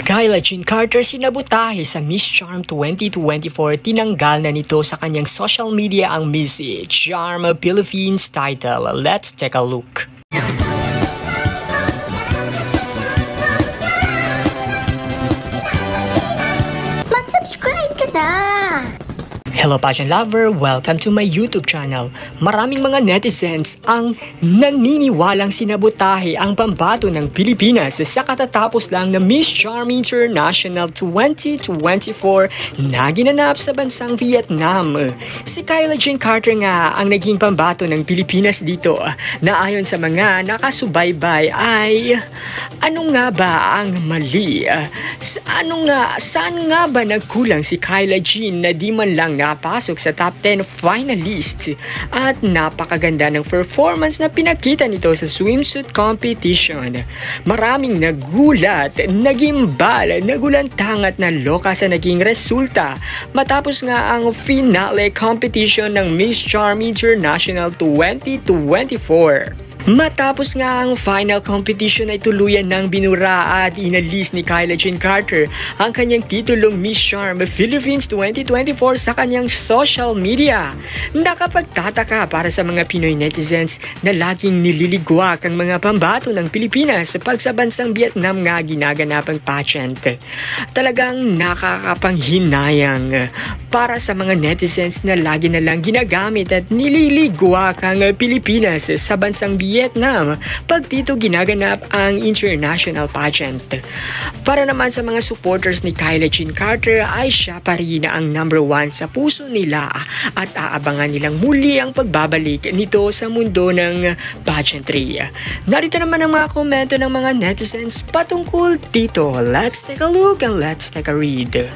Kyla Jean Carter sinabutahe sa Miss Charm 2024, tinanggal na nito sa kanyang social media ang Miss Charm Philippines title. Let's take a look. Mag-subscribe ka na! Hello pageant lover! Welcome to my YouTube channel. Maraming mga netizens ang naniniwalang sinabutahe ang pambato ng Pilipinas sa katatapos lang na Miss Charm International 2024 na ginanap sa bansang Vietnam. Si Kyla Jean Carter nga ang naging pambato ng Pilipinas dito na ayon sa mga nakasubaybay ay ano nga ba ang mali? Saan nga ba nagkulang si Kyla Jean na di man lang napasok sa top 10 finalist at napakaganda ng performance na pinakita nito sa swimsuit competition. Maraming nagulat, nagimbal, nagulantang at naloka sa naging resulta matapos nga ang finale competition ng Miss Charm International 2024. Matapos nga ang final competition ay tuluyan ng binura at inalis ni Kyla Jean Carter ang kanyang titulong Miss Charm Philippines 2024 sa kanyang social media. Nakapagtataka para sa mga Pinoy netizens na laging nililigwak ang mga pambato ng Pilipinas pag sa bansang Vietnam nga ginaganap ang pageant. Talagang nakakapanghinayang para sa mga netizens na lagi na lang ginagamit at nililigwak ang Pilipinas sa bansang Vietnam pag dito ginaganap ang international pageant. Para naman sa mga supporters ni Kyla Jean Carter ay siya pa rin ang number 1 sa puso nila at aabangan nilang muli ang pagbabalik nito sa mundo ng pageantry. Narito naman ang mga komento ng mga netizens patungkol dito. Let's take a look and let's take a read.